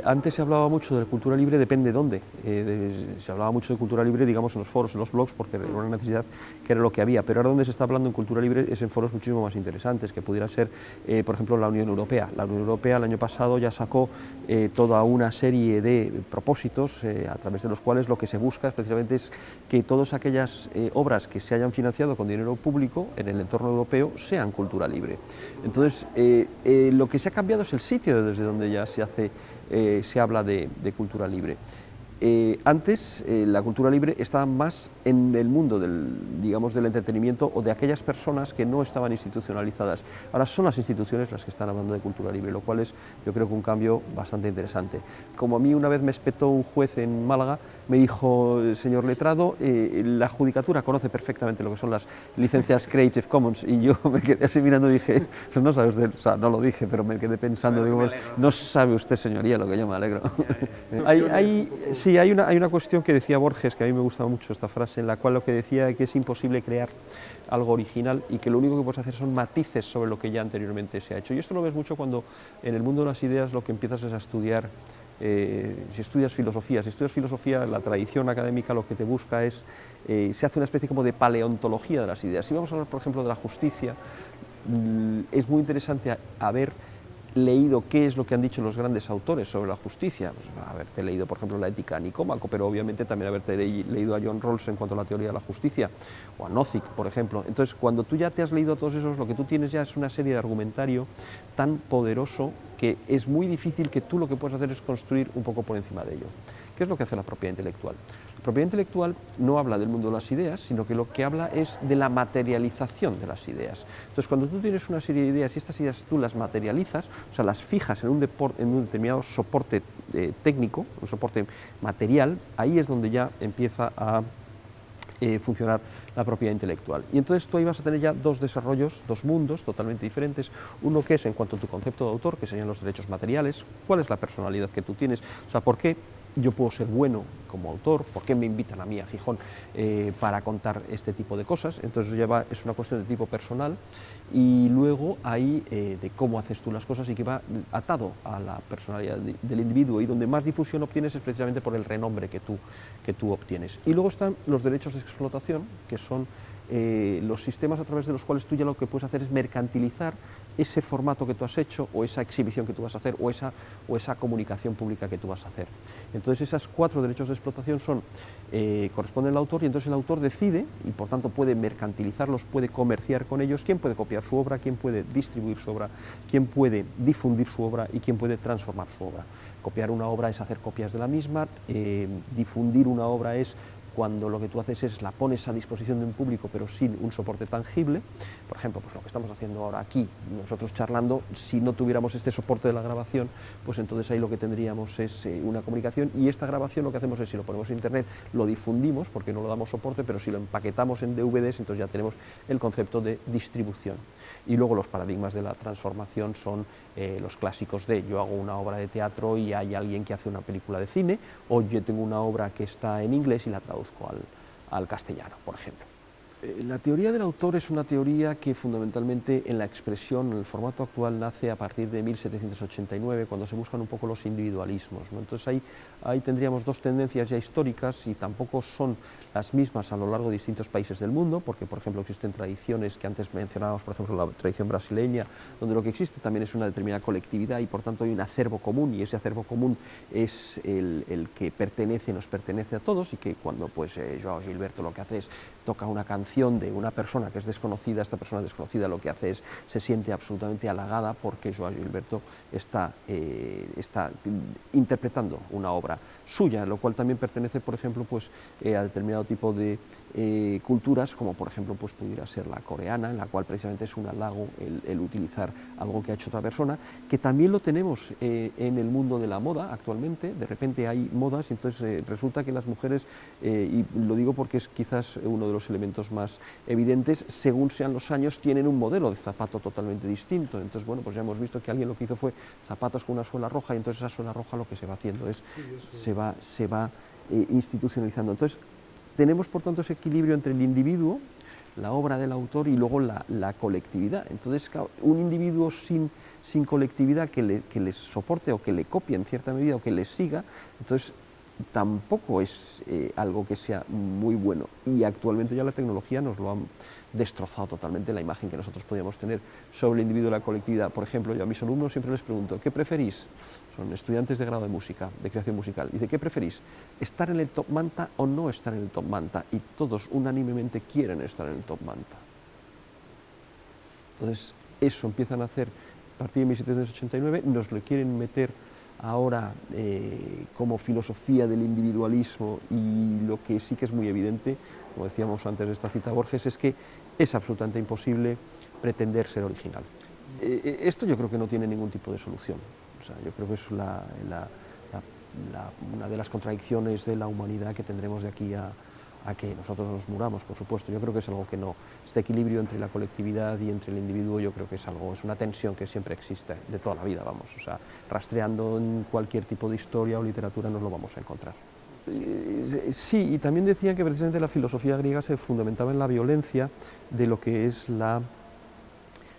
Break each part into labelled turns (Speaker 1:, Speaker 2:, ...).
Speaker 1: Antes se hablaba mucho de cultura libre, depende dónde. Se hablaba mucho de cultura libre, digamos, en los foros, en los blogs, porque era una necesidad que era lo que había. Pero ahora donde se está hablando en cultura libre es en foros muchísimo más interesantes, que pudiera ser, por ejemplo, la Unión Europea. La Unión Europea el año pasado ya sacó toda una serie de propósitos a través de los cuales lo que se busca precisamente es que todas aquellas obras que se hayan financiado con dinero público en el entorno europeo sean cultura libre. Entonces, lo que se ha cambiado es el sitio desde donde ya se habla de cultura libre. Antes la cultura libre estaba más en el mundo digamos, del entretenimiento o de aquellas personas que no estaban institucionalizadas. Ahora son las instituciones las que están hablando de cultura libre, lo cual es, yo creo que un cambio bastante interesante. Como a mí una vez me espetó un juez en Málaga, me dijo: señor letrado, la judicatura conoce perfectamente lo que son las licencias Creative Commons, y yo me quedé así mirando y dije: no sabe usted, o sea, no lo dije, pero me quedé pensando, digo, no sabe usted, señoría, lo que yo me alegro. Sí, hay una cuestión que decía Borges, que a mí me gusta mucho esta frase, en la cual lo que decía es que es imposible crear algo original y que lo único que puedes hacer son matices sobre lo que ya anteriormente se ha hecho. Y esto lo ves mucho cuando en el mundo de las ideas lo que empiezas es a estudiar, si estudias filosofía, la tradición académica lo que te busca es, se hace una especie como de paleontología de las ideas. Si vamos a hablar, por ejemplo, de la justicia, es muy interesante haber leído qué es lo que han dicho los grandes autores sobre la justicia, pues, haberte leído, por ejemplo, la Ética a Nicómaco, pero obviamente también haberte leído a John Rawls en cuanto a la teoría de la justicia, o a Nozick, por ejemplo. Entonces, cuando tú ya te has leído a todos esos, lo que tú tienes ya es una serie de argumentario tan poderoso que es muy difícil que tú lo que puedes hacer es construir un poco por encima de ello. ¿Qué es lo que hace la propiedad intelectual? La propiedad intelectual no habla del mundo de las ideas, sino que lo que habla es de la materialización de las ideas. Entonces, cuando tú tienes una serie de ideas y estas ideas tú las materializas, o sea, las fijas en un determinado soporte técnico, un soporte material, ahí es donde ya empieza a funcionar la propiedad intelectual. Y entonces tú ahí vas a tener ya dos desarrollos, dos mundos totalmente diferentes. Uno que es en cuanto a tu concepto de autor, que serían los derechos materiales, cuál es la personalidad que tú tienes, o sea, por qué yo puedo ser bueno como autor, por qué me invitan a mí a Gijón para contar este tipo de cosas. Entonces es una cuestión de tipo personal, y luego ahí de cómo haces tú las cosas y que va atado a la personalidad del individuo, y donde más difusión obtienes es precisamente por el renombre que tú obtienes. Y luego están los derechos de explotación, que son los sistemas a través de los cuales tú ya lo que puedes hacer es mercantilizar ese formato que tú has hecho, o esa exhibición que tú vas a hacer, o esa comunicación pública que tú vas a hacer. Entonces, esos 4 derechos de explotación corresponden al autor, y entonces el autor decide, y por tanto puede mercantilizarlos, puede comerciar con ellos, quién puede copiar su obra, quién puede distribuir su obra, quién puede difundir su obra y quién puede transformar su obra. Copiar una obra es hacer copias de la misma, difundir una obra es cuando lo que tú haces es la pones a disposición de un público pero sin un soporte tangible. Por ejemplo, pues lo que estamos haciendo ahora aquí, nosotros charlando, si no tuviéramos este soporte de la grabación, pues entonces ahí lo que tendríamos es una comunicación, y esta grabación lo que hacemos es, si lo ponemos en internet, lo difundimos porque no lo damos soporte, pero si lo empaquetamos en DVDs, entonces ya tenemos el concepto de distribución. Y luego los paradigmas de la transformación son los clásicos de: yo hago una obra de teatro y hay alguien que hace una película de cine, o yo tengo una obra que está en inglés y la traduzco al castellano, por ejemplo. La teoría del autor es una teoría que fundamentalmente en la expresión, en el formato actual, nace a partir de 1789, cuando se buscan un poco los individualismos, ¿no? Entonces ahí tendríamos dos tendencias ya históricas, y tampoco son las mismas a lo largo de distintos países del mundo, porque por ejemplo existen tradiciones que antes mencionábamos, por ejemplo la tradición brasileña, donde lo que existe también es una determinada colectividad, y por tanto hay un acervo común, y ese acervo común es el que nos pertenece a todos, y que cuando pues Joao Gilberto lo que hace es toca una canción de una persona que es desconocida, esta persona desconocida lo que hace es, se siente absolutamente halagada porque Joao Gilberto está interpretando una obra suya, lo cual también pertenece, por ejemplo, pues, a determinado tipo de culturas, como por ejemplo pues pudiera ser la coreana, en la cual precisamente es un halago el utilizar algo que ha hecho otra persona, que también lo tenemos en el mundo de la moda actualmente. De repente hay modas, y entonces resulta que las mujeres, y lo digo porque es quizás uno de los elementos más evidentes, según sean los años, tienen un modelo de zapato totalmente distinto. Entonces, bueno, pues ya hemos visto que alguien lo que hizo fue zapatos con una suela roja, y entonces esa suela roja lo que se va haciendo es, se va institucionalizando. Entonces, tenemos por tanto ese equilibrio entre el individuo, la obra del autor y luego la colectividad. Entonces, claro, un individuo sin colectividad que les soporte o que le copie en cierta medida o que les siga, entonces tampoco es algo que sea muy bueno. Y actualmente ya la tecnología nos lo ha destrozado totalmente la imagen que nosotros podíamos tener sobre el individuo y la colectividad. Por ejemplo, yo a mis alumnos siempre les pregunto, ¿qué preferís? Son estudiantes de grado de música, de creación musical. Dice, ¿qué preferís? ¿Estar en el top manta o no estar en el top manta? Y todos unánimemente quieren estar en el top manta. Entonces, eso empiezan a hacer a partir de 1789, nos lo quieren meter ahora como filosofía del individualismo, y lo que sí que es muy evidente, como decíamos antes de esta cita a Borges, es que es absolutamente imposible pretender ser original. Esto yo creo que no tiene ningún tipo de solución. O sea, yo creo que es una de las contradicciones de la humanidad que tendremos de aquí a que nosotros nos muramos, por supuesto. Yo creo que es algo que no. Este equilibrio entre la colectividad y entre el individuo, yo creo que es una tensión que siempre existe, de toda la vida, vamos. O sea, rastreando en cualquier tipo de historia o literatura nos lo vamos a encontrar. Sí, y también decían que precisamente la filosofía griega se fundamentaba en la violencia de lo que es la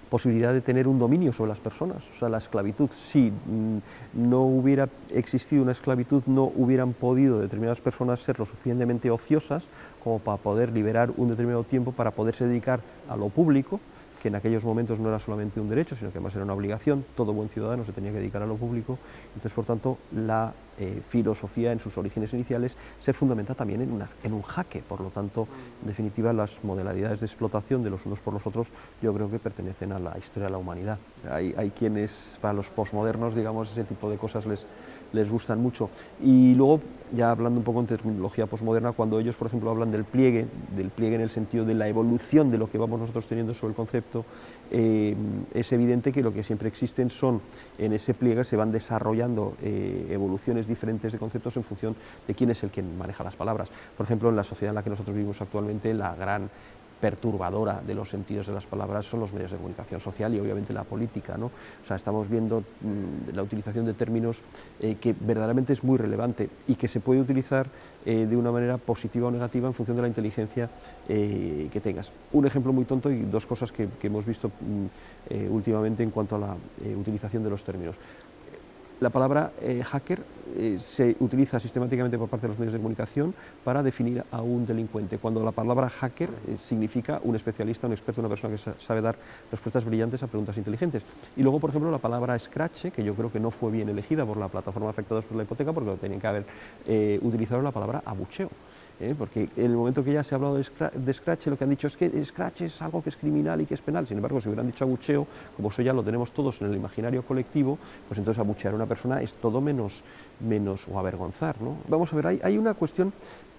Speaker 1: posibilidad de tener un dominio sobre las personas. O sea, la esclavitud, si no hubiera existido una esclavitud, no hubieran podido determinadas personas ser lo suficientemente ociosas como para poder liberar un determinado tiempo para poderse dedicar a lo público, que en aquellos momentos no era solamente un derecho, sino que además era una obligación. Todo buen ciudadano se tenía que dedicar a lo público. Entonces, por tanto, la filosofía en sus orígenes iniciales se fundamenta también en un jaque. Por lo tanto, en definitiva, las modalidades de explotación de los unos por los otros yo creo que pertenecen a la historia de la humanidad. Hay quienes, para los posmodernos, digamos, ese tipo de cosas les gustan mucho. Y luego, ya hablando un poco en terminología posmoderna, cuando ellos, por ejemplo, hablan del pliegue en el sentido de la evolución de lo que vamos nosotros teniendo sobre el concepto, es evidente que lo que siempre existen son, en ese pliegue se van desarrollando evoluciones diferentes de conceptos en función de quién es el que maneja las palabras. Por ejemplo, en la sociedad en la que nosotros vivimos actualmente, la gran perturbadora de los sentidos de las palabras son los medios de comunicación social y obviamente la política, ¿no? O sea, estamos viendo la utilización de términos que verdaderamente es muy relevante y que se puede utilizar de una manera positiva o negativa en función de la inteligencia que tengas. Un ejemplo muy tonto y dos cosas que hemos visto últimamente en cuanto a la utilización de los términos. La palabra hacker se utiliza sistemáticamente por parte de los medios de comunicación para definir a un delincuente, cuando la palabra hacker significa un especialista, un experto, una persona que sabe dar respuestas brillantes a preguntas inteligentes. Y luego, por ejemplo, la palabra scratch, que yo creo que no fue bien elegida por la plataforma Afectados por la Hipoteca, porque tenían que haber utilizado la palabra abucheo. Porque en el momento que ya se ha hablado de Scratch, lo que han dicho es que Scratch es algo que es criminal y que es penal. Sin embargo, si hubieran dicho abucheo, como eso ya lo tenemos todos en el imaginario colectivo, pues entonces abuchear a una persona es todo menos o avergonzar, ¿no? Vamos a ver, hay una cuestión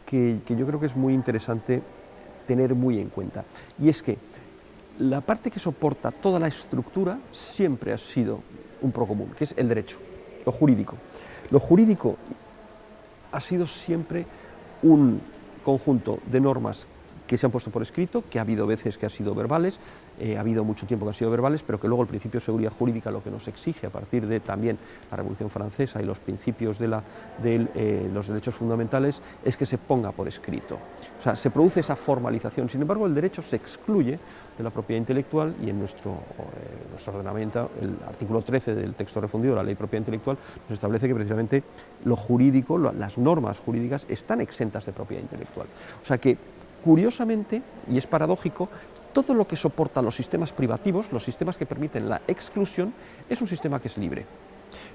Speaker 1: que yo creo que es muy interesante tener muy en cuenta, y es que la parte que soporta toda la estructura siempre ha sido un procomún, que es el derecho, lo jurídico. Lo jurídico ha sido siempre un conjunto de normas que se han puesto por escrito, que ha habido veces que han sido verbales, ha habido mucho tiempo que han sido verbales, pero que luego el principio de seguridad jurídica lo que nos exige a partir de también la Revolución Francesa y los principios de los derechos fundamentales es que se ponga por escrito. O sea, se produce esa formalización. Sin embargo, el derecho se excluye de la propiedad intelectual y en nuestro ordenamiento, el artículo 13 del texto refundido de la Ley de Propiedad Intelectual nos establece que precisamente lo jurídico, las normas jurídicas están exentas de propiedad intelectual. O sea que, curiosamente, y es paradójico, todo lo que soporta los sistemas privativos, los sistemas que permiten la exclusión, es un sistema que es libre.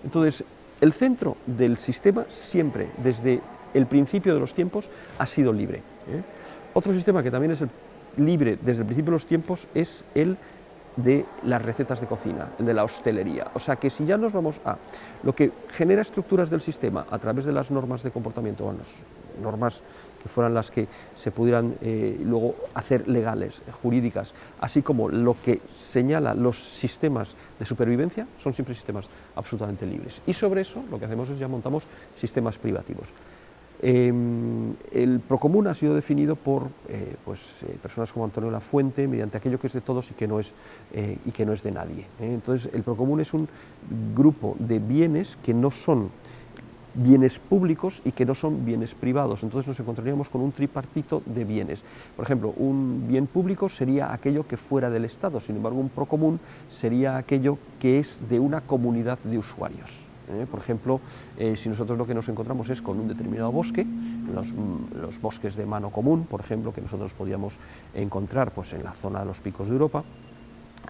Speaker 1: Entonces, el centro del sistema siempre, desde el principio de los tiempos, ha sido libre. Otro sistema que también es libre desde el principio de los tiempos es el de las recetas de cocina, el de la hostelería. O sea que si ya nos vamos a lo que genera estructuras del sistema a través de las normas de comportamiento, bueno, normas que fueran las que se pudieran luego hacer legales, jurídicas, así como lo que señala los sistemas de supervivencia, son siempre sistemas absolutamente libres. Y sobre eso lo que hacemos es ya montamos sistemas privativos. El procomún ha sido definido por personas como Antonio Lafuente mediante aquello que es de todos y que no es de nadie. Entonces, el procomún es un grupo de bienes que no son bienes públicos y que no son bienes privados. Entonces nos encontraríamos con un tripartito de bienes. Por ejemplo, un bien público sería aquello que fuera del Estado, sin embargo un procomún sería aquello que es de una comunidad de usuarios. Por ejemplo, si nosotros lo que nos encontramos es con un determinado bosque, los bosques de mano común, por ejemplo, que nosotros podíamos encontrar pues, en la zona de los picos de Europa,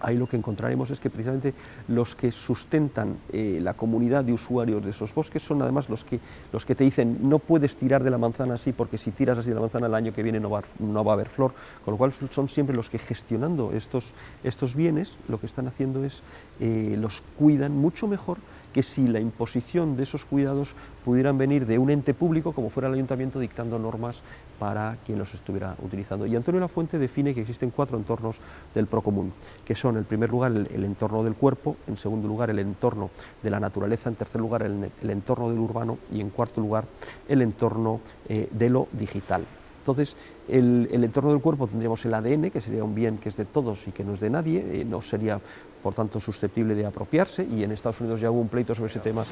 Speaker 1: ahí lo que encontraremos es que precisamente los que sustentan la comunidad de usuarios de esos bosques son además los que te dicen no puedes tirar de la manzana así porque si tiras así de la manzana el año que viene no va a haber flor, con lo cual son siempre los que gestionando estos bienes lo que están haciendo es los cuidan mucho mejor que si la imposición de esos cuidados pudieran venir de un ente público como fuera el ayuntamiento dictando normas para quien los estuviera utilizando. Y Antonio Lafuente define que existen 4 entornos del procomún, que son, en primer lugar, el entorno del cuerpo, en segundo lugar, el entorno de la naturaleza, en tercer lugar, el entorno del urbano y, en cuarto lugar, el entorno de lo digital. Entonces, el entorno del cuerpo tendríamos el ADN, que sería un bien que es de todos y que no es de nadie, no sería por tanto susceptible de apropiarse, y en Estados Unidos ya hubo un pleito sobre ese tema,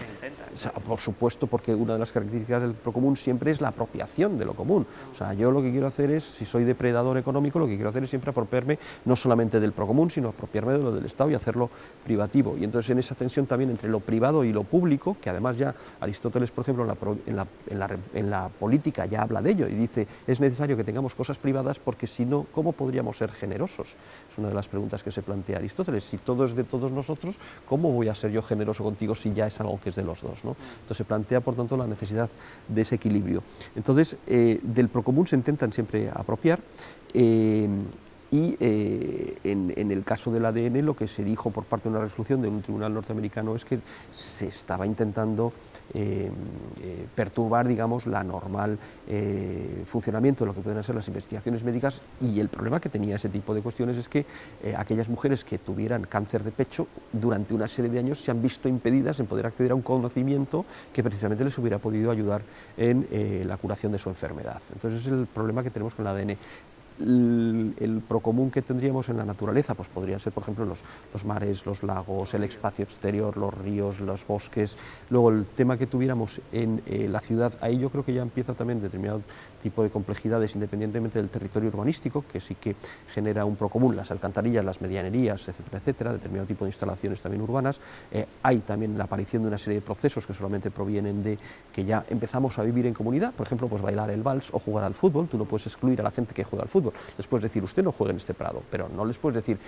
Speaker 1: por supuesto, porque una de las características del procomún siempre es la apropiación de lo común. O sea, yo lo que quiero hacer es, si soy depredador económico, lo que quiero hacer es siempre apropiarme no solamente del procomún, sino apropiarme de lo del Estado y hacerlo privativo. Y entonces en esa tensión también entre lo privado y lo público, que además ya Aristóteles, por ejemplo, en la política ya habla de ello y dice, es necesario que tengamos cosas privadas porque si no, ¿cómo podríamos ser generosos? Es una de las preguntas que se plantea Aristóteles. Si todo es de todos nosotros, ¿cómo voy a ser yo generoso contigo si ya es algo que es de los dos, ¿no? Entonces se plantea, por tanto, la necesidad de ese equilibrio. Entonces, del procomún se intentan siempre apropiar, y en el caso del ADN lo que se dijo por parte de una resolución de un tribunal norteamericano es que se estaba intentando perturbar, digamos, la normal funcionamiento de lo que pueden ser las investigaciones médicas, y el problema que tenía ese tipo de cuestiones es que aquellas mujeres que tuvieran cáncer de pecho durante una serie de años se han visto impedidas en poder acceder a un conocimiento que precisamente les hubiera podido ayudar en la curación de su enfermedad. Entonces es el problema que tenemos con el ADN. El procomún que tendríamos en la naturaleza pues podrían ser, por ejemplo, los mares, los lagos, el espacio exterior, los ríos, los bosques. Luego el tema que tuviéramos en la ciudad, ahí yo creo que ya empieza también determinado tipo de complejidades independientemente del territorio urbanístico, que sí que genera un procomún, las alcantarillas, las medianerías, etcétera, etcétera, determinado tipo de instalaciones también urbanas. Hay también la aparición de una serie de procesos que solamente provienen de que ya empezamos a vivir en comunidad, por ejemplo, pues bailar el vals o jugar al fútbol. Tú no puedes excluir a la gente que juega al fútbol, les puedes decir, usted no juegue en este prado, pero no les puedes decir,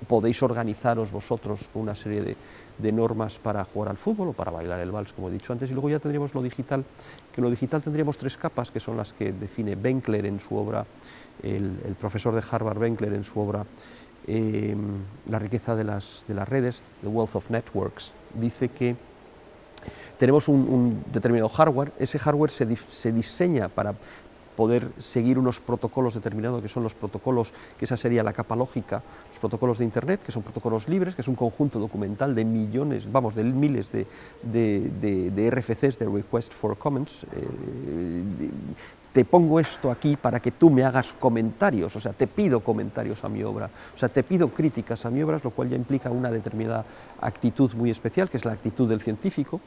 Speaker 1: podéis organizaros vosotros una serie de normas para jugar al fútbol o para bailar el vals, como he dicho antes. Y luego ya tendríamos lo digital, que en lo digital tendríamos 3 capas, que son las que define Benkler en su obra, el profesor de Harvard Benkler en su obra La riqueza de las redes, The Wealth of Networks. Dice que tenemos un determinado hardware, ese hardware se diseña para poder seguir unos protocolos determinados, que son los protocolos, que esa sería la capa lógica, los protocolos de Internet, que son protocolos libres, que es un conjunto documental de millones, vamos, de miles de RFCs, de Request for Comments. Te pongo esto aquí para que tú me hagas comentarios, o sea, te pido comentarios a mi obra, o sea, te pido críticas a mi obra, lo cual ya implica una determinada actitud muy especial, que es la actitud del científico,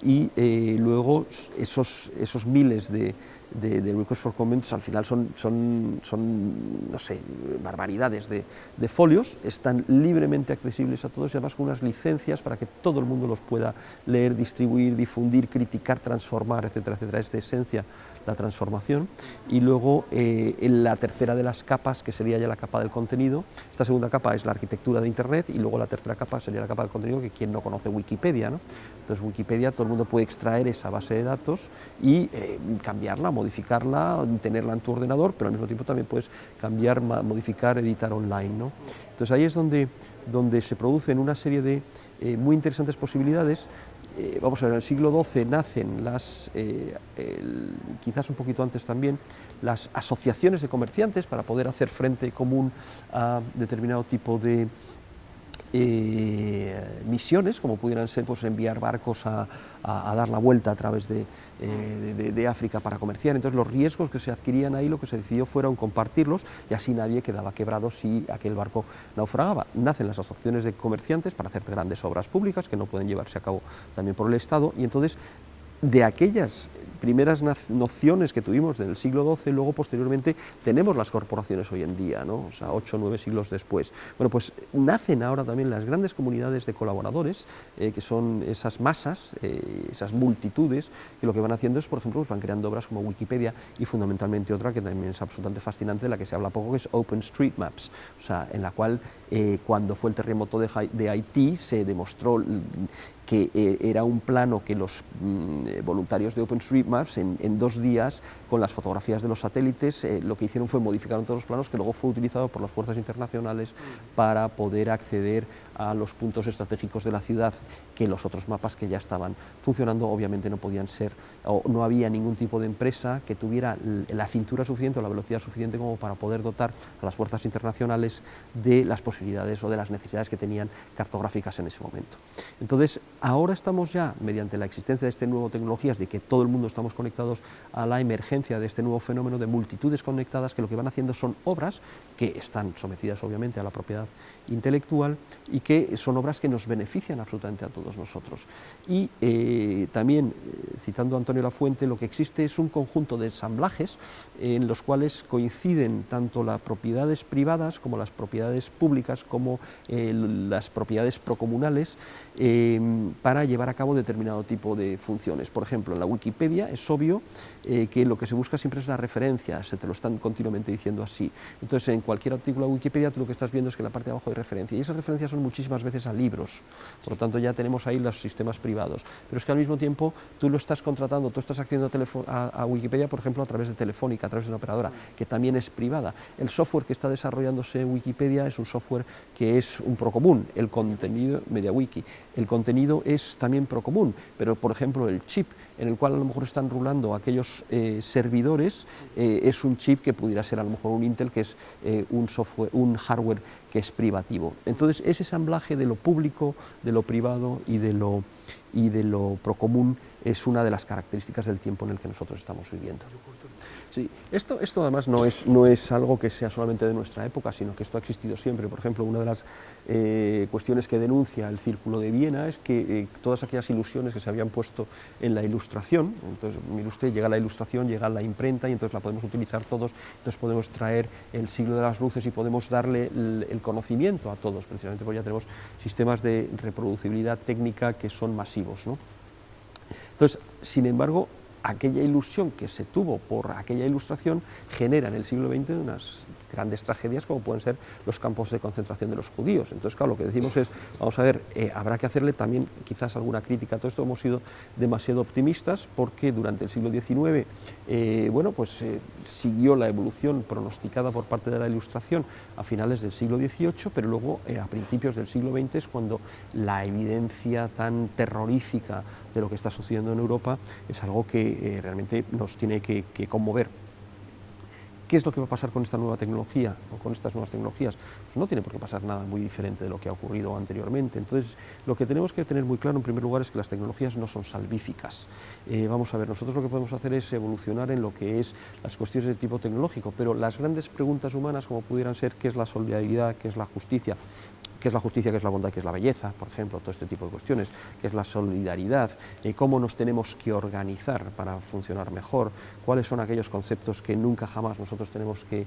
Speaker 1: y luego esos miles de Request for Comments al final son no sé, barbaridades de folios, están libremente accesibles a todos y además con unas licencias para que todo el mundo los pueda leer, distribuir, difundir, criticar, transformar, etcétera, etcétera. Es de esencia la transformación. Y luego en la tercera de las capas, que sería ya la capa del contenido, esta segunda capa es la arquitectura de Internet, y luego la tercera capa sería la capa del contenido, que quien no conoce Wikipedia, ¿no? Entonces Wikipedia, todo el mundo puede extraer esa base de datos y cambiarla, modificarla, tenerla en tu ordenador, pero al mismo tiempo también puedes cambiar, modificar, editar online, ¿no? Entonces ahí es donde se producen una serie de muy interesantes posibilidades. Vamos a ver, en el siglo XII nacen quizás un poquito antes también, las asociaciones de comerciantes para poder hacer frente común a determinado tipo de misiones, como pudieran ser pues, enviar barcos a dar la vuelta a través de África para comerciar. Entonces los riesgos que se adquirían ahí, lo que se decidió fueron compartirlos, y así nadie quedaba quebrado si aquel barco naufragaba. Nacen las asociaciones de comerciantes para hacer grandes obras públicas que no pueden llevarse a cabo también por el Estado, y entonces de aquellas primeras nociones que tuvimos en el siglo XII, luego posteriormente tenemos las corporaciones hoy en día, ¿no? O sea, 8 o 9 siglos después. Bueno, pues nacen ahora también las grandes comunidades de colaboradores, que son esas masas, esas multitudes, que lo que van haciendo es, por ejemplo, pues van creando obras como Wikipedia y fundamentalmente otra que también es absolutamente fascinante, de la que se habla poco, que es OpenStreetMaps, o sea, en la cual cuando fue el terremoto de Haití se demostró que era un plano que los voluntarios de OpenStreetMaps en 2 días, con las fotografías de los satélites, lo que hicieron fue modificar todos los planos, que luego fue utilizado por las fuerzas internacionales para poder acceder a los puntos estratégicos de la ciudad, que los otros mapas que ya estaban funcionando obviamente no podían ser, o no había ningún tipo de empresa que tuviera la cintura suficiente o la velocidad suficiente como para poder dotar a las fuerzas internacionales de las posibilidades o de las necesidades que tenían cartográficas en ese momento. Entonces, ahora estamos ya, mediante la existencia de este nuevo tecnologías, de que todo el mundo estamos conectados a la emergencia de este nuevo fenómeno de multitudes conectadas, que lo que van haciendo son obras que están sometidas obviamente a la propiedad intelectual y que son obras que nos benefician absolutamente a todos nosotros. Y también, citando a Antonio Lafuente, lo que existe es un conjunto de ensamblajes en los cuales coinciden tanto las propiedades privadas como las propiedades públicas, como las propiedades procomunales, para llevar a cabo determinado tipo de funciones. Por ejemplo, en la Wikipedia es obvio que lo que se busca siempre es la referencia, se te lo están continuamente diciendo así. Entonces, en cualquier artículo de Wikipedia tú lo que estás viendo es que en la parte de abajo hay referencia, y esas referencias son muchísimas veces a libros, por lo tanto ya tenemos ahí los sistemas privados, pero es que al mismo tiempo tú lo estás contratando, tú estás accediendo a Wikipedia, por ejemplo, a través de Telefónica, a través de una operadora, que también es privada. El software que está desarrollándose en Wikipedia es un software que es un procomún, el contenido, MediaWiki, el contenido es también procomún, pero por ejemplo el chip en el cual a lo mejor están rulando aquellos servidores es un chip que pudiera ser a lo mejor un Intel, que es un hardware que es privativo. Entonces, ese ensamblaje de lo público, de lo privado y de lo procomún es una de las características del tiempo en el que nosotros estamos viviendo. Sí, esto además no es algo que sea solamente de nuestra época, sino que esto ha existido siempre. Por ejemplo, una de las cuestiones que denuncia el Círculo de Viena es que todas aquellas ilusiones que se habían puesto en la ilustración, entonces mire usted, llega la ilustración, llega la imprenta y entonces la podemos utilizar todos, entonces podemos traer el siglo de las luces y podemos darle el conocimiento a todos, precisamente porque ya tenemos sistemas de reproducibilidad técnica que son masivos, ¿no? Entonces, sin embargo, aquella ilusión que se tuvo por aquella ilustración genera en el siglo XX unas grandes tragedias como pueden ser los campos de concentración de los judíos. Entonces, claro, lo que decimos es, vamos a ver, habrá que hacerle también quizás alguna crítica a todo esto. Hemos sido demasiado optimistas porque durante el siglo XIX, bueno, pues siguió la evolución pronosticada por parte de la Ilustración a finales del siglo XVIII, pero luego a principios del siglo XX es cuando la evidencia tan terrorífica de lo que está sucediendo en Europa es algo que realmente nos tiene que conmover. ¿Qué es lo que va a pasar con esta nueva tecnología o con estas nuevas tecnologías? Pues no tiene por qué pasar nada muy diferente de lo que ha ocurrido anteriormente. Entonces, lo que tenemos que tener muy claro en primer lugar es que las tecnologías no son salvíficas. Vamos a ver, nosotros lo que podemos hacer es evolucionar en lo que es las cuestiones de tipo tecnológico, pero las grandes preguntas humanas, como pudieran ser qué es la solidaridad, qué es la justicia, qué es la justicia, qué es la bondad, qué es la belleza, por ejemplo, todo este tipo de cuestiones, qué es la solidaridad, cómo nos tenemos que organizar para funcionar mejor, cuáles son aquellos conceptos que nunca jamás nosotros tenemos que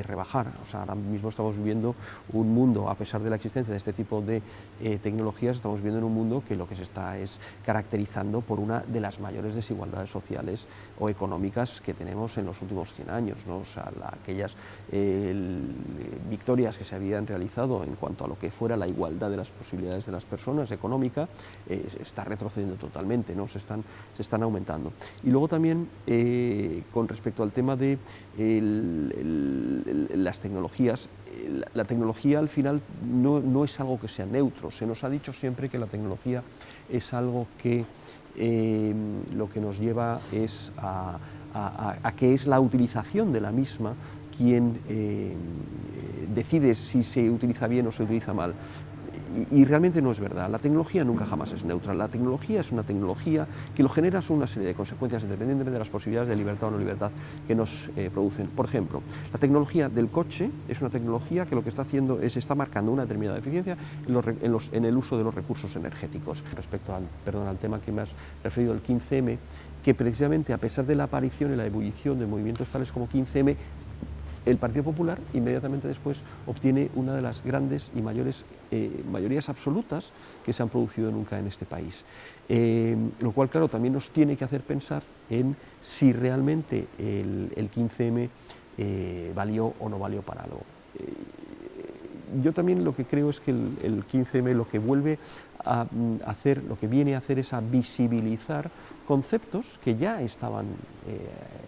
Speaker 1: rebajar. O sea, ahora mismo estamos viviendo un mundo, a pesar de la existencia de este tipo de tecnologías, estamos viviendo en un mundo que lo que se está es caracterizando por una de las mayores desigualdades sociales o económicas que tenemos en los últimos 100 años, ¿no? O sea, aquellas victorias que se habían realizado en cuanto a lo que fuera la igualdad de las posibilidades de las personas económica, está retrocediendo totalmente, ¿no? se están aumentando. Y luego también, con respecto al tema de las tecnologías, la tecnología al final no es algo que sea neutro. Se nos ha dicho siempre que la tecnología es algo que lo que nos lleva es a que es la utilización de la misma quien decide si se utiliza bien o se utiliza mal. y realmente no es verdad. La tecnología nunca jamás es neutra. La tecnología es una tecnología que lo genera son una serie de consecuencias independientemente de las posibilidades de libertad o no libertad que nos producen. Por ejemplo, la tecnología del coche es una tecnología que lo que está haciendo es está marcando una determinada eficiencia en el uso de los recursos energéticos. Respecto al tema que me has referido, el 15M, que precisamente a pesar de la aparición y la ebullición de movimientos tales como 15M, el Partido Popular inmediatamente después obtiene una de las grandes y mayores mayorías absolutas que se han producido nunca en este país. Lo cual, claro, también nos tiene que hacer pensar en si realmente el 15M valió o no valió para algo. Yo también lo que creo es que el 15M lo que vuelve a hacer, lo que viene a hacer es a visibilizar conceptos que ya estaban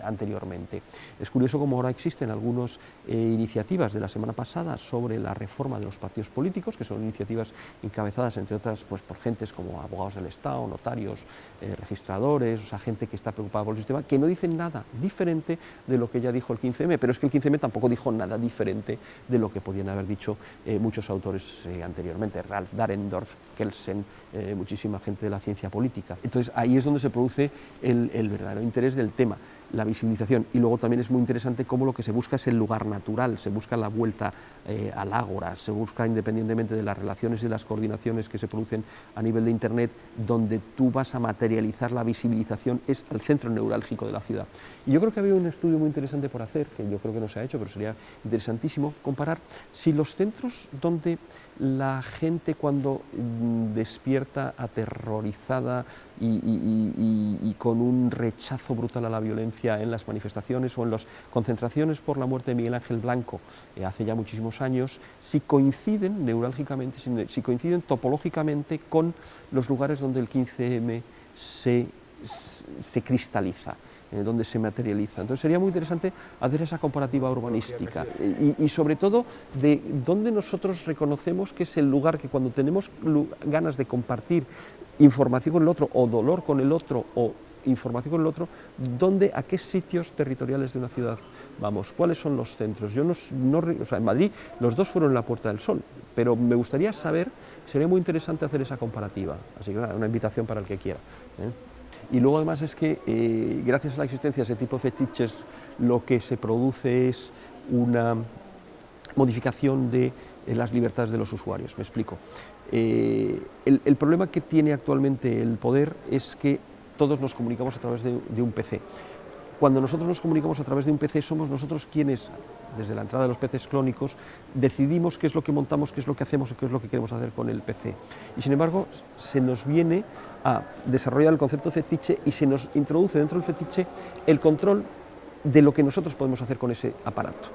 Speaker 1: anteriormente. Es curioso cómo ahora existen algunas iniciativas de la semana pasada sobre la reforma de los partidos políticos, que son iniciativas encabezadas, entre otras, pues, por gentes como abogados del Estado, notarios, registradores, o sea, gente que está preocupada por el sistema, que no dicen nada diferente de lo que ya dijo el 15M, pero es que el 15M tampoco dijo nada diferente de lo que podían haber dicho muchos autores anteriormente, Ralph Dahrendorf, Kelsen, muchísima gente de la ciencia política. Entonces ahí es donde se produce el verdadero interés del tema, la visibilización, y luego también es muy interesante cómo lo que se busca es el lugar natural, se busca la vuelta al ágora, se busca, independientemente de las relaciones y las coordinaciones que se producen a nivel de Internet, donde tú vas a materializar la visibilización, es el centro neurálgico de la ciudad. Y yo creo que había un estudio muy interesante por hacer, que yo creo que no se ha hecho, pero sería interesantísimo comparar si los centros donde la gente cuando despierta aterrorizada y con un rechazo brutal a la violencia en las manifestaciones o en las concentraciones por la muerte de Miguel Ángel Blanco hace ya muchísimos años, si coinciden neurálgicamente, si coinciden topológicamente con los lugares donde el 15M se cristaliza, donde se materializa. Entonces sería muy interesante hacer esa comparativa urbanística y sobre todo de dónde nosotros reconocemos que es el lugar que cuando tenemos ganas de compartir información con el otro o dolor con el otro o información con el otro, a qué sitios territoriales de una ciudad vamos, cuáles son los centros. Yo o sea, en Madrid los dos fueron en la Puerta del Sol, pero me gustaría saber, sería muy interesante hacer esa comparativa, así que una invitación para el que quiera. Y luego además es que gracias a la existencia de ese tipo de fetiches lo que se produce es una modificación de las libertades de los usuarios. Me explico. El problema que tiene actualmente el poder es que todos nos comunicamos a través de un PC. Cuando nosotros nos comunicamos a través de un PC somos nosotros quienes, desde la entrada de los PCs clónicos, decidimos qué es lo que montamos, qué es lo que hacemos y qué es lo que queremos hacer con el PC. Y sin embargo se nos viene a desarrollar el concepto de fetiche y se nos introduce dentro del fetiche el control de lo que nosotros podemos hacer con ese aparato.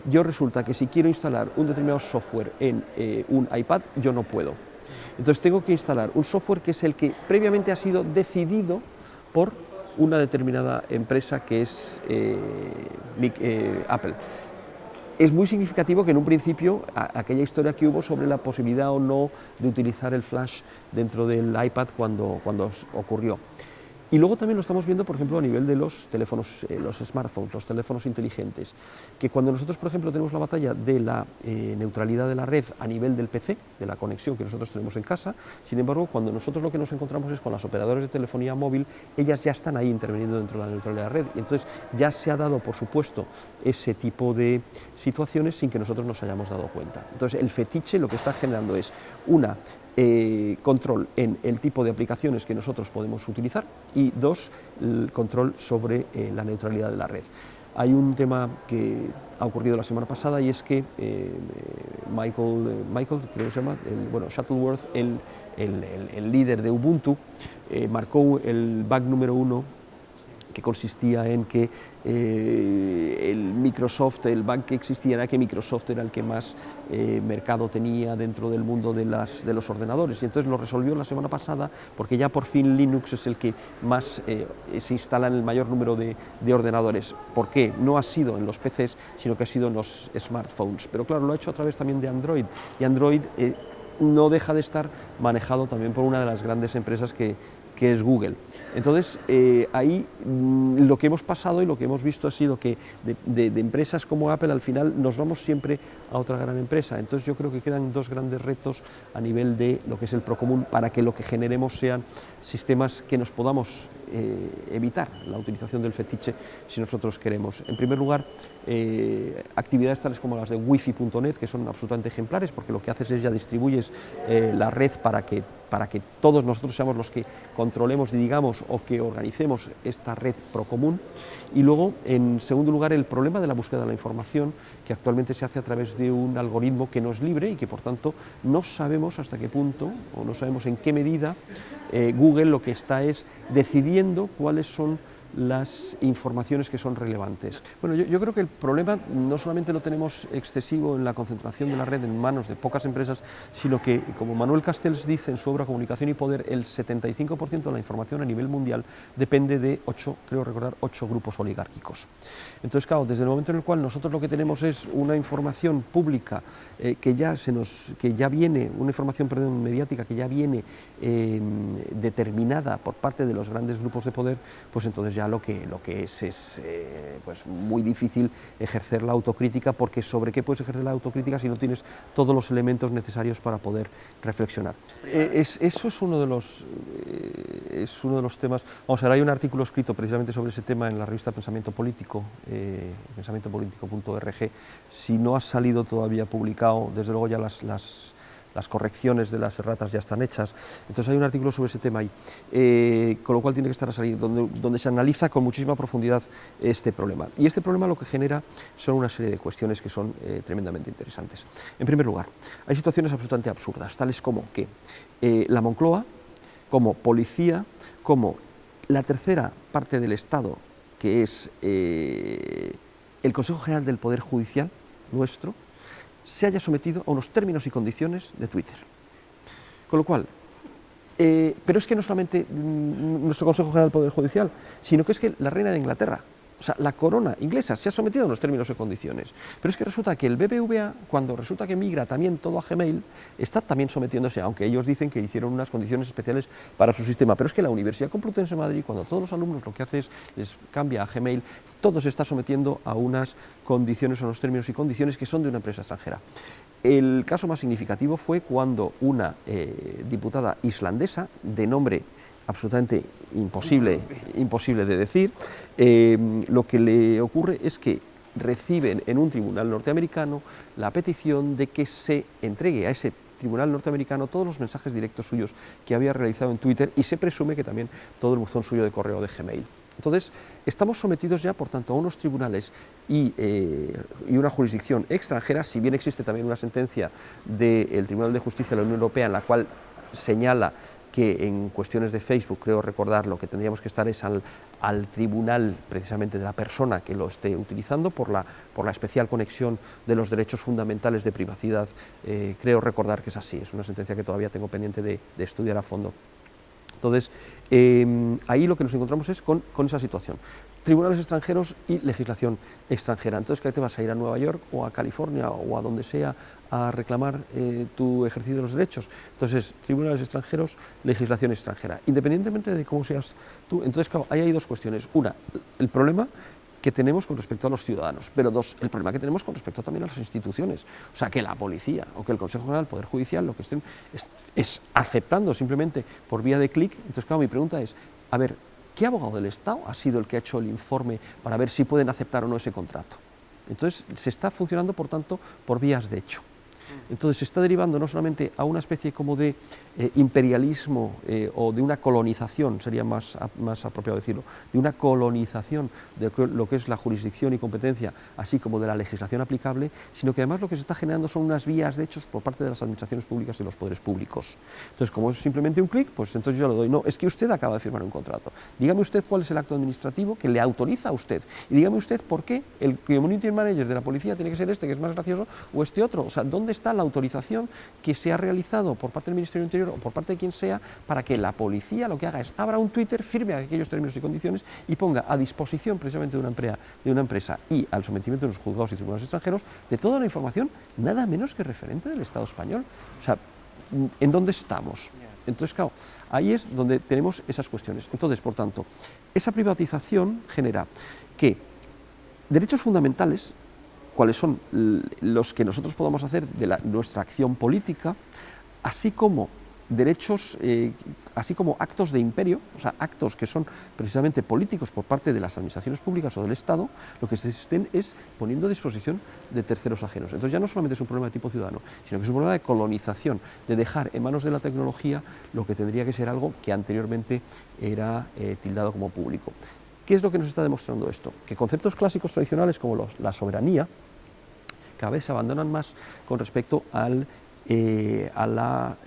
Speaker 1: Yo resulta que si quiero instalar un determinado software en un iPad, yo no puedo. Entonces tengo que instalar un software que es el que previamente ha sido decidido por una determinada empresa que es Apple. Es muy significativo que en un principio aquella historia que hubo sobre la posibilidad o no de utilizar el flash dentro del iPad cuando ocurrió. Y luego también lo estamos viendo, por ejemplo, a nivel de los teléfonos, los smartphones, los teléfonos inteligentes, que cuando nosotros, por ejemplo, tenemos la batalla de la neutralidad de la red a nivel del PC, de la conexión que nosotros tenemos en casa, sin embargo, cuando nosotros lo que nos encontramos es con las operadoras de telefonía móvil, ellas ya están ahí interviniendo dentro de la neutralidad de la red, y entonces ya se ha dado, por supuesto, ese tipo de situaciones sin que nosotros nos hayamos dado cuenta. Entonces, el fetiche lo que está generando es una control en el tipo de aplicaciones que nosotros podemos utilizar y dos, el control sobre la neutralidad de la red. Hay un tema que ha ocurrido la semana pasada y es que Michael, creo que se llama, Shuttleworth, el líder de Ubuntu, marcó el bug número 1, que consistía en que el bug que existía era que Microsoft era el que más mercado tenía dentro del mundo de los ordenadores, y entonces lo resolvió la semana pasada porque ya por fin Linux es el que más se instala en el mayor número de ordenadores. ¿Por qué? No ha sido en los PCs, sino que ha sido en los smartphones, pero claro, lo ha hecho a través también de Android, y Android no deja de estar manejado también por una de las grandes empresas que que es Google. Entonces, ahí lo que hemos pasado y lo que hemos visto ha sido que de empresas como Apple al final nos vamos siempre a otra gran empresa. Entonces yo creo que quedan dos grandes retos a nivel de lo que es el Procomún para que lo que generemos sean sistemas que nos podamos evitar la utilización del fetiche si nosotros queremos. En primer lugar, actividades tales como las de wifi.net, que son absolutamente ejemplares, porque lo que haces es ya distribuyes la red para que todos nosotros seamos los que controlemos, digamos, o que organicemos esta red Procomún. Y luego, en segundo lugar, el problema de la búsqueda de la información, que actualmente se hace a través de un algoritmo que no es libre y que, por tanto, no sabemos hasta qué punto o no sabemos en qué medida Google lo que está es decidiendo cuáles son las informaciones que son relevantes. Bueno, yo creo que el problema no solamente lo tenemos excesivo en la concentración de la red en manos de pocas empresas, sino que, como Manuel Castells dice en su obra Comunicación y Poder, el 75% de la información a nivel mundial depende de 8 grupos oligárquicos. Entonces, claro, desde el momento en el cual nosotros lo que tenemos es una información pública que ya viene, una información mediática que ya viene determinada por parte de los grandes grupos de poder, pues entonces ya lo que es pues muy difícil ejercer la autocrítica, porque ¿sobre qué puedes ejercer la autocrítica si no tienes todos los elementos necesarios para poder reflexionar? Eso es uno de los temas. Vamos a ver, hay un artículo escrito precisamente sobre ese tema en la revista Pensamiento Político, pensamientopolitico.org. Si no ha salido todavía publicado, desde luego ya las correcciones de las erratas ya están hechas. Entonces hay un artículo sobre ese tema ahí, con lo cual tiene que estar a salir, donde se analiza con muchísima profundidad este problema. Y este problema lo que genera son una serie de cuestiones que son tremendamente interesantes. En primer lugar, hay situaciones absolutamente absurdas, tales como que la Moncloa, como policía, como la tercera parte del Estado, que es el Consejo General del Poder Judicial nuestro, se haya sometido a unos términos y condiciones de Twitter. Con lo cual, pero es que no solamente nuestro Consejo General del Poder Judicial, sino que es que la reina de Inglaterra, o sea, la corona inglesa se ha sometido a unos términos y condiciones. Pero es que resulta que el BBVA, cuando resulta que migra también todo a Gmail, está también sometiéndose, aunque ellos dicen que hicieron unas condiciones especiales para su sistema. Pero es que la Universidad Complutense de Madrid, cuando todos los alumnos lo que hace es les cambia a Gmail, todo se está sometiendo a unas condiciones, a unos términos y condiciones que son de una empresa extranjera. El caso más significativo fue cuando una diputada islandesa, de nombre absolutamente imposible de decir, lo que le ocurre es que reciben en un tribunal norteamericano la petición de que se entregue a ese tribunal norteamericano todos los mensajes directos suyos que había realizado en Twitter, y se presume que también todo el buzón suyo de correo de Gmail. Entonces, estamos sometidos ya, por tanto, a unos tribunales y una jurisdicción extranjera, si bien existe también una sentencia del Tribunal de Justicia de la Unión Europea en la cual señala que en cuestiones de Facebook, creo recordar, lo que tendríamos que estar es al tribunal precisamente de la persona que lo esté utilizando por la especial conexión de los derechos fundamentales de privacidad. Creo recordar que es así, es una sentencia que todavía tengo pendiente de estudiar a fondo. Entonces, ahí lo que nos encontramos es con esa situación. Tribunales extranjeros y legislación extranjera. Entonces, ¿qué te vas a ir a Nueva York o a California o a donde sea a reclamar tu ejercicio de los derechos? Entonces, tribunales extranjeros, legislación extranjera. Independientemente de cómo seas tú, entonces, claro, ahí hay dos cuestiones. Una, el problema que tenemos con respecto a los ciudadanos, pero dos, el problema que tenemos con respecto también a las instituciones. O sea, que la policía o que el Consejo General del Poder Judicial lo que estén es aceptando simplemente por vía de clic. Entonces, claro, mi pregunta es, a ver, ¿qué abogado del Estado ha sido el que ha hecho el informe para ver si pueden aceptar o no ese contrato? Entonces, se está funcionando, por tanto, por vías de hecho. Entonces se está derivando no solamente a una especie como de imperialismo o de una colonización, sería más apropiado decirlo, de una colonización de lo que es la jurisdicción y competencia, así como de la legislación aplicable, sino que además lo que se está generando son unas vías de hechos por parte de las administraciones públicas y los poderes públicos. Entonces, como es simplemente un clic, pues entonces yo lo doy. No, es que usted acaba de firmar un contrato. Dígame usted cuál es el acto administrativo que le autoriza a usted. Y dígame usted por qué el community manager de la policía tiene que ser este, que es más gracioso, o este otro. O sea, ¿dónde está la autorización que se ha realizado por parte del Ministerio del Interior o por parte de quien sea para que la policía lo que haga es abra un Twitter, firme aquellos términos y condiciones y ponga a disposición precisamente de una empresa y al sometimiento de los juzgados y tribunales extranjeros de toda la información nada menos que referente del Estado español? O sea, ¿en dónde estamos? Entonces, claro, ahí es donde tenemos esas cuestiones. Entonces, por tanto, esa privatización genera que derechos fundamentales, cuáles son los que nosotros podamos hacer de nuestra acción política, así como derechos, así como actos de imperio, o sea, actos que son precisamente políticos por parte de las administraciones públicas o del Estado, lo que se estén es poniendo a disposición de terceros ajenos. Entonces ya no solamente es un problema de tipo ciudadano, sino que es un problema de colonización, de dejar en manos de la tecnología lo que tendría que ser algo que anteriormente era tildado como público. ¿Qué es lo que nos está demostrando esto? Que conceptos clásicos tradicionales como la soberanía cada vez se abandonan más con respecto a la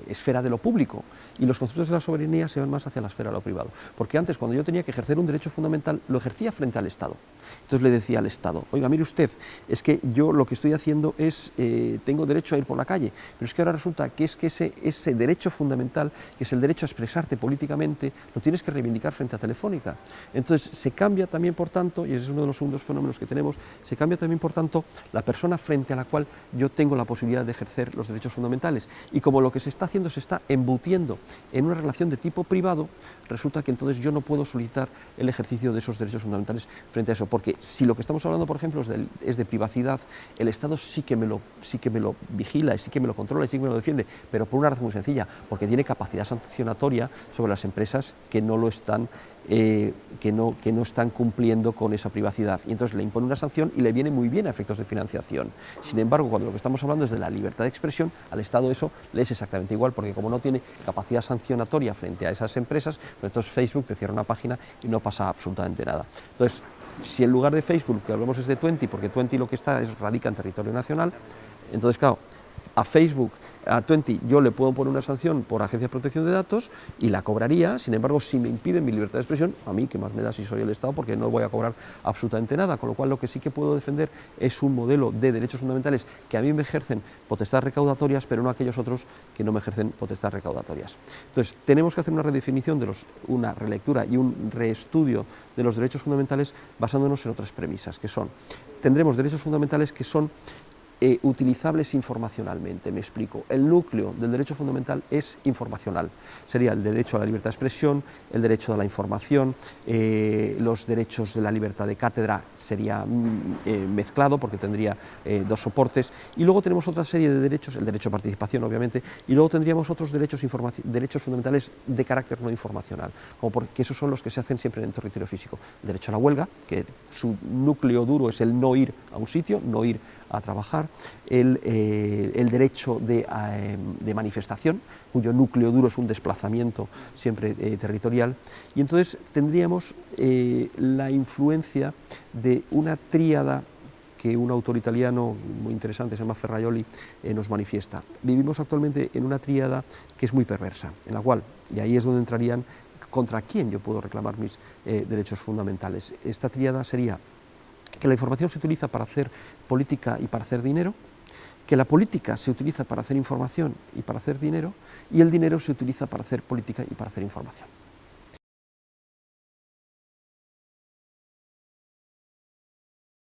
Speaker 1: esfera de lo público, y los conceptos de la soberanía se van más hacia la esfera de lo privado, porque antes, cuando yo tenía que ejercer un derecho fundamental, lo ejercía frente al Estado. Entonces le decía al Estado: oiga, mire usted, es que yo lo que estoy haciendo es, tengo derecho a ir por la calle, pero es que ahora resulta que ese derecho fundamental, que es el derecho a expresarte políticamente, lo tienes que reivindicar frente a Telefónica. Entonces se cambia también, por tanto, y ese es uno de los segundos fenómenos que tenemos, se cambia también, por tanto, la persona frente a la cual yo tengo la posibilidad de ejercer los derechos fundamentales. Y como lo que se está haciendo se está embutiendo en una relación de tipo privado, resulta que entonces yo no puedo solicitar el ejercicio de esos derechos fundamentales frente a eso, porque si lo que estamos hablando, por ejemplo, es de privacidad, el Estado sí que me lo vigila, y sí que me lo controla, y sí que me lo defiende, pero por una razón muy sencilla, porque tiene capacidad sancionatoria sobre las empresas que no lo están que no están cumpliendo con esa privacidad, y entonces le impone una sanción y le viene muy bien a efectos de financiación. Sin embargo, cuando lo que estamos hablando es de la libertad de expresión, al Estado eso le es exactamente igual, porque como no tiene capacidad sancionatoria frente a esas empresas, pues entonces Facebook te cierra una página y no pasa absolutamente nada. Entonces, si en lugar de Facebook, que hablamos es de Twenty, porque Twenty lo que radica en territorio nacional, entonces claro, a Facebook, a Twenty, yo le puedo poner una sanción por Agencia de Protección de Datos y la cobraría. Sin embargo, si me impiden mi libertad de expresión, a mí, que más me da si soy el Estado, porque no voy a cobrar absolutamente nada, con lo cual lo que sí que puedo defender es un modelo de derechos fundamentales que a mí me ejercen potestades recaudatorias, pero no aquellos otros que no me ejercen potestades recaudatorias. Entonces, tenemos que hacer una redefinición, una relectura y un reestudio de los derechos fundamentales basándonos en otras premisas, que son, tendremos derechos fundamentales que son utilizables informacionalmente. Me explico. El núcleo del derecho fundamental es informacional. Sería el derecho a la libertad de expresión, el derecho a la información, los derechos de la libertad de cátedra sería mezclado porque tendría dos soportes, y luego tenemos otra serie de derechos, el derecho a participación obviamente, y luego tendríamos otros derechos fundamentales de carácter no informacional, como porque esos son los que se hacen siempre en el territorio físico. El derecho a la huelga, que su núcleo duro es el no ir a un sitio, no ir a trabajar, el derecho de manifestación, cuyo núcleo duro es un desplazamiento siempre territorial, y entonces tendríamos la influencia de una tríada que un autor italiano muy interesante, se llama Ferraioli, nos manifiesta. Vivimos actualmente en una tríada que es muy perversa, en la cual, y ahí es donde entrarían contra quién yo puedo reclamar mis derechos fundamentales. Esta tríada sería que la información se utiliza para hacer política y para hacer dinero, que la política se utiliza para hacer información y para hacer dinero, y el dinero se utiliza para hacer política y para hacer información.